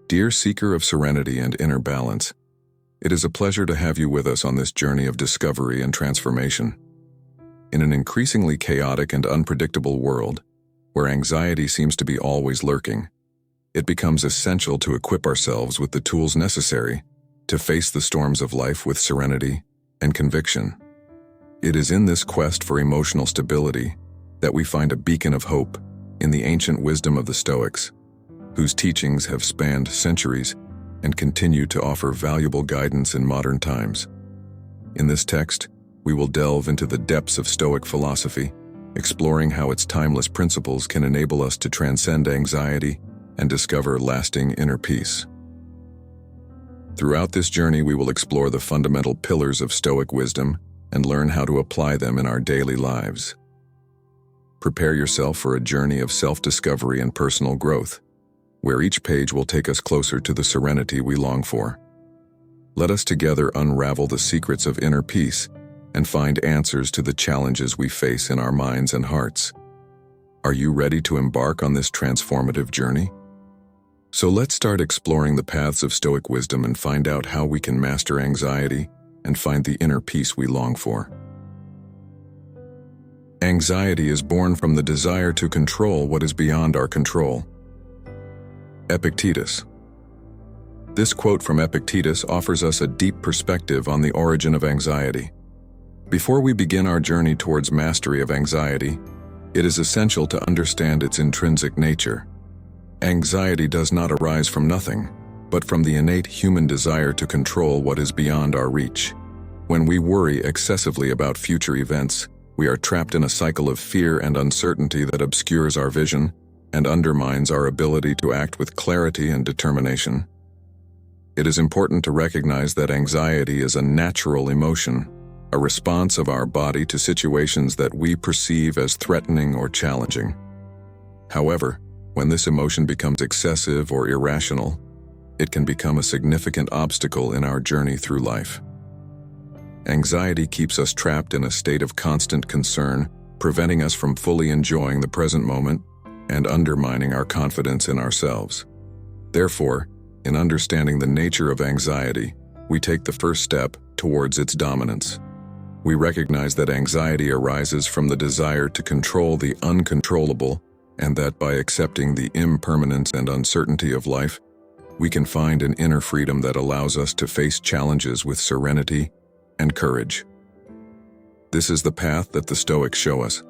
Dear seeker of serenity and inner balance, it is a pleasure to have you with us on this journey of discovery and transformation. In an increasingly chaotic and unpredictable world, where anxiety seems to be always lurking, it becomes essential to equip ourselves with the tools necessary to face the storms of life with serenity and conviction. It is in this quest for emotional stability that we find a beacon of hope in the ancient wisdom of the Stoics, whose teachings have spanned centuries and continue to offer valuable guidance in modern times. In this text, we will delve into the depths of Stoic philosophy, exploring how its timeless principles can enable us to transcend anxiety and discover lasting inner peace. Throughout this journey, we will explore the fundamental pillars of Stoic wisdom and learn how to apply them in our daily lives. Prepare yourself for a journey of self-discovery and personal growth, where each page will take us closer to the serenity we long for. Let us together unravel the secrets of inner peace and find answers to the challenges we face in our minds and hearts. Are you ready to embark on this transformative journey? So let's start exploring the paths of Stoic wisdom and find out how we can master anxiety and find the inner peace we long for. Anxiety is born from the desire to control what is beyond our control. Epictetus. This quote from Epictetus offers us a deep perspective on the origin of anxiety. Before we begin our journey towards mastery of anxiety, it is essential to understand its intrinsic nature. Anxiety does not arise from nothing, but from the innate human desire to control what is beyond our reach. When we worry excessively about future events, we are trapped in a cycle of fear and uncertainty that obscures our vision and undermines our ability to act with clarity and determination. It is important to recognize that anxiety is a natural emotion, a response of our body to situations that we perceive as threatening or challenging. However, when this emotion becomes excessive or irrational, it can become a significant obstacle in our journey through life. Anxiety keeps us trapped in a state of constant concern, preventing us from fully enjoying the present moment and undermining our confidence in ourselves. Therefore, in understanding the nature of anxiety, we take the first step towards its dominance. We recognize that anxiety arises from the desire to control the uncontrollable, and that by accepting the impermanence and uncertainty of life, we can find an inner freedom that allows us to face challenges with serenity and courage. This is the path that the Stoics show us,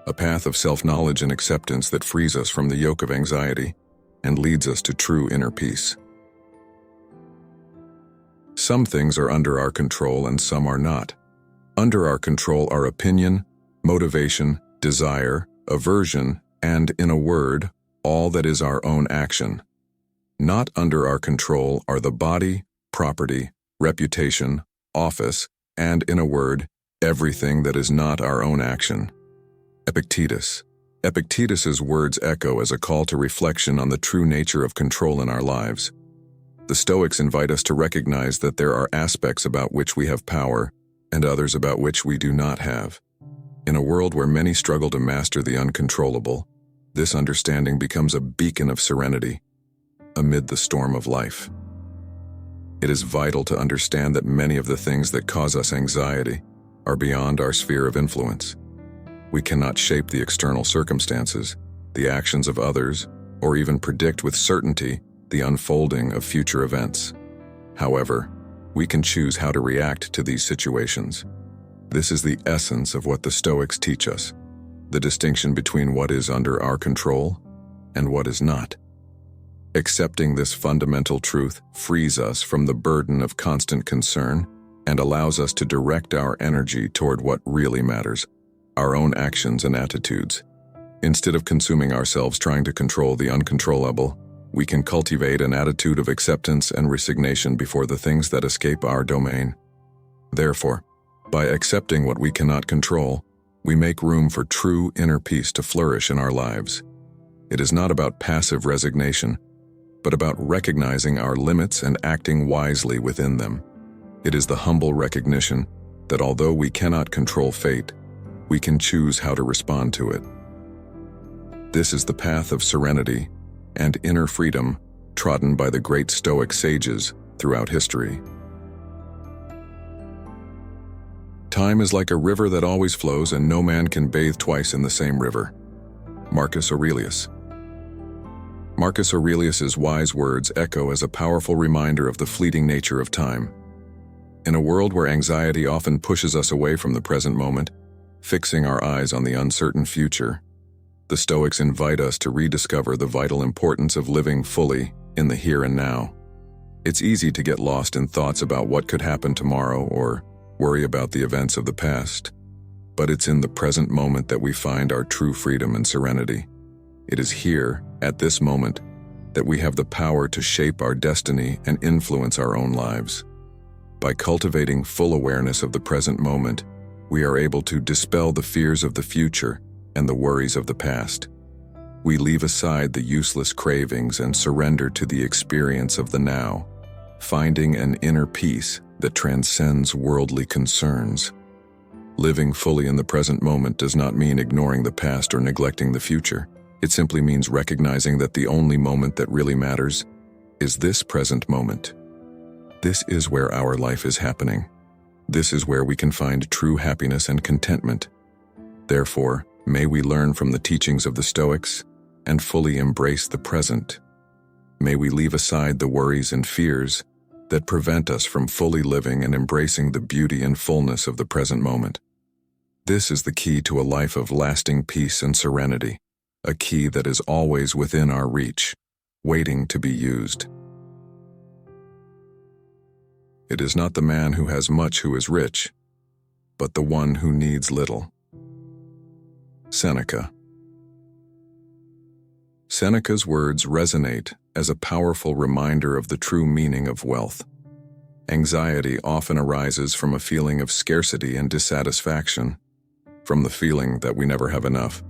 a path of self-knowledge and acceptance that frees us from the yoke of anxiety and leads us to true inner peace. Some things are under our control and some are not. Under our control are opinion, motivation, desire, aversion, and, in a word, all that is our own action. Not under our control are the body, property, reputation, office, and, in a word, everything that is not our own action. Epictetus. Epictetus's words echo as a call to reflection on the true nature of control in our lives. The Stoics invite us to recognize that there are aspects about which we have power and others about which we do not have. In a world where many struggle to master the uncontrollable, this understanding becomes a beacon of serenity amid the storm of life. It is vital to understand that many of the things that cause us anxiety are beyond our sphere of influence. We cannot shape the external circumstances, the actions of others, or even predict with certainty the unfolding of future events. However, we can choose how to react to these situations. This is the essence of what the Stoics teach us, the distinction between what is under our control and what is not. Accepting this fundamental truth frees us from the burden of constant concern and allows us to direct our energy toward what really matters, our own actions and attitudes. Instead of consuming ourselves trying to control the uncontrollable, we can cultivate an attitude of acceptance and resignation before the things that escape our domain. Therefore, by accepting what we cannot control, we make room for true inner peace to flourish in our lives. It is not about passive resignation, but about recognizing our limits and acting wisely within them. It is the humble recognition that although we cannot control fate, we can choose how to respond to it. This is the path of serenity and inner freedom trodden by the great Stoic sages throughout history. Time is like a river that always flows, and no man can bathe twice in the same river. Marcus Aurelius. Marcus Aurelius's wise words echo as a powerful reminder of the fleeting nature of time. In a world where anxiety often pushes us away from the present moment, fixing our eyes on the uncertain future, the Stoics invite us to rediscover the vital importance of living fully in the here and now. It's easy to get lost in thoughts about what could happen tomorrow or worry about the events of the past, but it's in the present moment that we find our true freedom and serenity. It is here, at this moment, that we have the power to shape our destiny and influence our own lives. By cultivating full awareness of the present moment, we are able to dispel the fears of the future and the worries of the past. We leave aside the useless cravings and surrender to the experience of the now, finding an inner peace that transcends worldly concerns. Living fully in the present moment does not mean ignoring the past or neglecting the future. It simply means recognizing that the only moment that really matters is this present moment. This is where our life is happening. This is where we can find true happiness and contentment. Therefore, may we learn from the teachings of the Stoics and fully embrace the present. May we leave aside the worries and fears that prevent us from fully living and embracing the beauty and fullness of the present moment. This is the key to a life of lasting peace and serenity, a key that is always within our reach, waiting to be used. It is not the man who has much who is rich, but the one who needs little. Seneca. Seneca's words resonate as a powerful reminder of the true meaning of wealth. Anxiety often arises from a feeling of scarcity and dissatisfaction, from the feeling that we never have enough.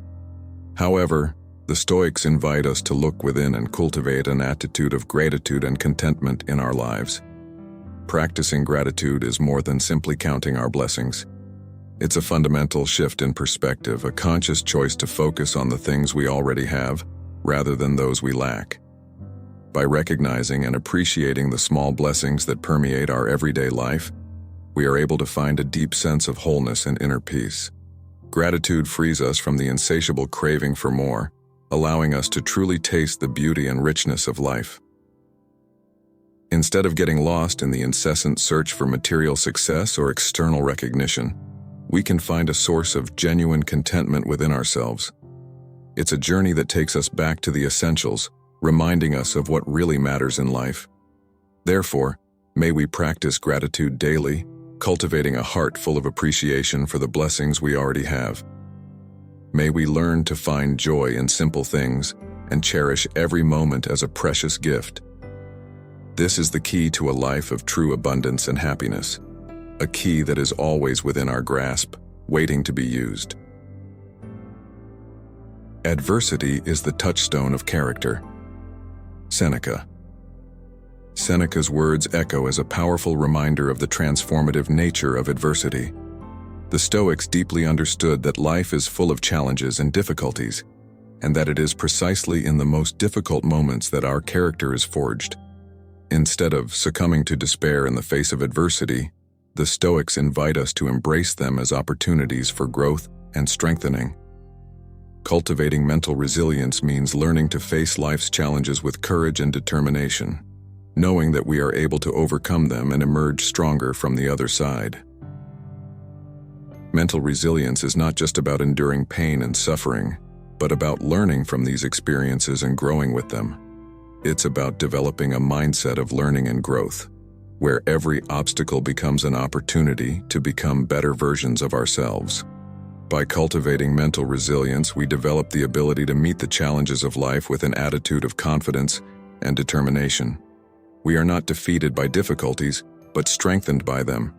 However, the Stoics invite us to look within and cultivate an attitude of gratitude and contentment in our lives. Practicing gratitude is more than simply counting our blessings. It's a fundamental shift in perspective, a conscious choice to focus on the things we already have rather than those we lack. By recognizing and appreciating the small blessings that permeate our everyday life, we are able to find a deep sense of wholeness and inner peace. Gratitude frees us from the insatiable craving for more, allowing us to truly taste the beauty and richness of life. Instead of getting lost in the incessant search for material success or external recognition, we can find a source of genuine contentment within ourselves. It's a journey that takes us back to the essentials, reminding us of what really matters in life. Therefore, may we practice gratitude daily, cultivating a heart full of appreciation for the blessings we already have. May we learn to find joy in simple things and cherish every moment as a precious gift. This is the key to a life of true abundance and happiness, a key that is always within our grasp, waiting to be used. Adversity is the touchstone of character. Seneca. Seneca's words echo as a powerful reminder of the transformative nature of adversity. The Stoics deeply understood that life is full of challenges and difficulties, and that it is precisely in the most difficult moments that our character is forged. Instead of succumbing to despair in the face of adversity, the Stoics invite us to embrace them as opportunities for growth and strengthening. Cultivating mental resilience means learning to face life's challenges with courage and determination, knowing that we are able to overcome them and emerge stronger from the other side. Mental resilience is not just about enduring pain and suffering, but about learning from these experiences and growing with them. It's about developing a mindset of learning and growth, where every obstacle becomes an opportunity to become better versions of ourselves. By cultivating mental resilience, we develop the ability to meet the challenges of life with an attitude of confidence and determination. We are not defeated by difficulties, but strengthened by them.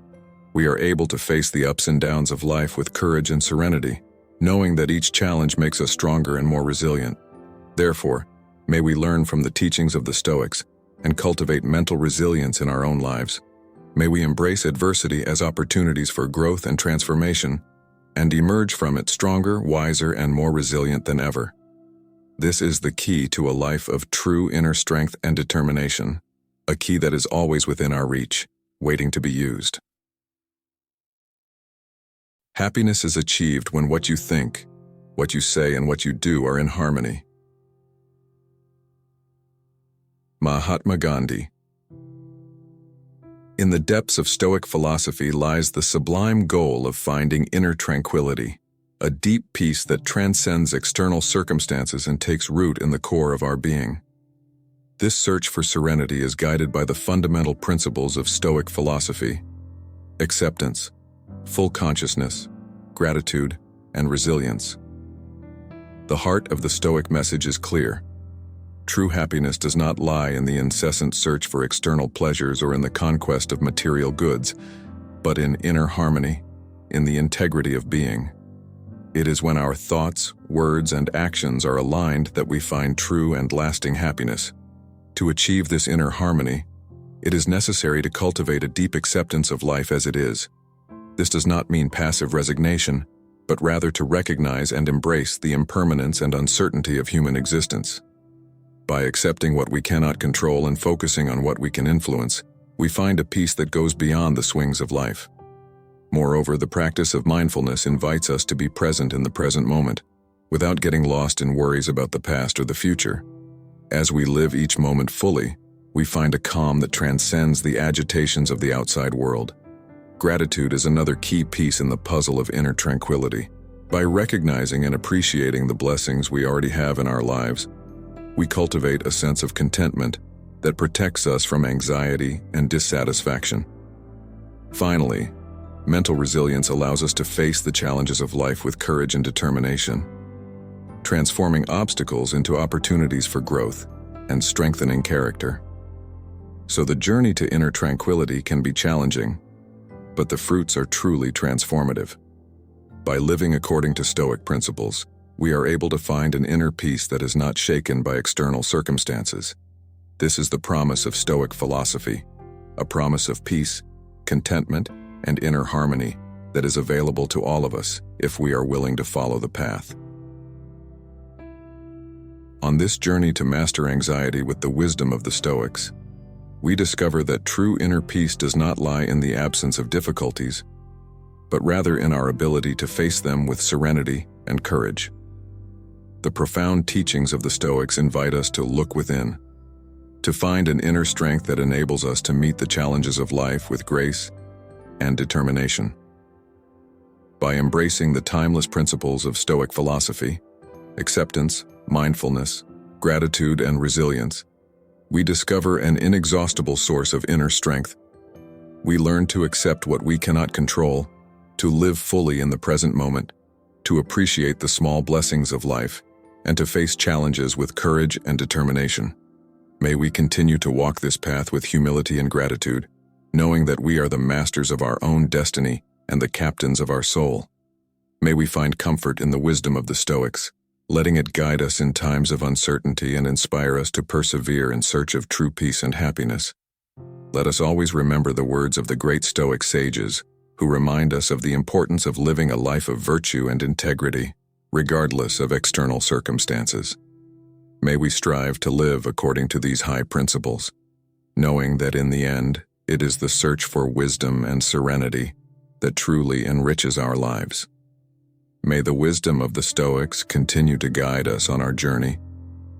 We are able to face the ups and downs of life with courage and serenity, knowing that each challenge makes us stronger and more resilient. Therefore, may we learn from the teachings of the Stoics and cultivate mental resilience in our own lives. May we embrace adversity as opportunities for growth and transformation, and emerge from it stronger, wiser, and more resilient than ever. This is the key to a life of true inner strength and determination, a key that is always within our reach, waiting to be used. Happiness is achieved when what you think, what you say, and what you do are in harmony. Mahatma Gandhi. In the depths of Stoic philosophy lies the sublime goal of finding inner tranquility, a deep peace that transcends external circumstances and takes root in the core of our being. This search for serenity is guided by the fundamental principles of Stoic philosophy: acceptance, full consciousness, gratitude, and resilience. The heart of the Stoic message is clear. True happiness does not lie in the incessant search for external pleasures or in the conquest of material goods, but in inner harmony, in the integrity of being. It is when our thoughts, words, and actions are aligned that we find true and lasting happiness. To achieve this inner harmony, it is necessary to cultivate a deep acceptance of life as it is. This does not mean passive resignation, but rather to recognize and embrace the impermanence and uncertainty of human existence. By accepting what we cannot control and focusing on what we can influence, we find a peace that goes beyond the swings of life. Moreover, the practice of mindfulness invites us to be present in the present moment, without getting lost in worries about the past or the future. As we live each moment fully, we find a calm that transcends the agitations of the outside world. Gratitude is another key piece in the puzzle of inner tranquility. By recognizing and appreciating the blessings we already have in our lives, we cultivate a sense of contentment that protects us from anxiety and dissatisfaction. Finally, mental resilience allows us to face the challenges of life with courage and determination, transforming obstacles into opportunities for growth and strengthening character. So the journey to inner tranquility can be challenging, but the fruits are truly transformative. By living according to Stoic principles, we are able to find an inner peace that is not shaken by external circumstances. This is the promise of Stoic philosophy, a promise of peace, contentment, and inner harmony that is available to all of us if we are willing to follow the path. On this journey to master anxiety with the wisdom of the Stoics, we discover that true inner peace does not lie in the absence of difficulties, but rather in our ability to face them with serenity and courage. The profound teachings of the Stoics invite us to look within, to find an inner strength that enables us to meet the challenges of life with grace and determination. By embracing the timeless principles of Stoic philosophy, acceptance, mindfulness, gratitude, and resilience, we discover an inexhaustible source of inner strength. We learn to accept what we cannot control, to live fully in the present moment, to appreciate the small blessings of life, and to face challenges with courage and determination. May we continue to walk this path with humility and gratitude, knowing that we are the masters of our own destiny and the captains of our soul. May we find comfort in the wisdom of the Stoics, letting it guide us in times of uncertainty and inspire us to persevere in search of true peace and happiness. Let us always remember the words of the great Stoic sages, who remind us of the importance of living a life of virtue and integrity, regardless of external circumstances. May we strive to live according to these high principles, knowing that in the end, it is the search for wisdom and serenity that truly enriches our lives. May the wisdom of the Stoics continue to guide us on our journey,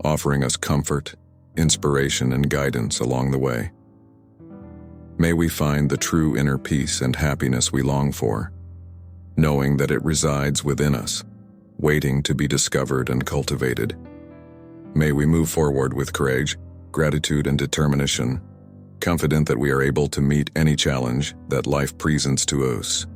offering us comfort, inspiration, and guidance along the way. May we find the true inner peace and happiness we long for, knowing that it resides within us, waiting to be discovered and cultivated. May we move forward with courage, gratitude, and determination, confident that we are able to meet any challenge that life presents to us.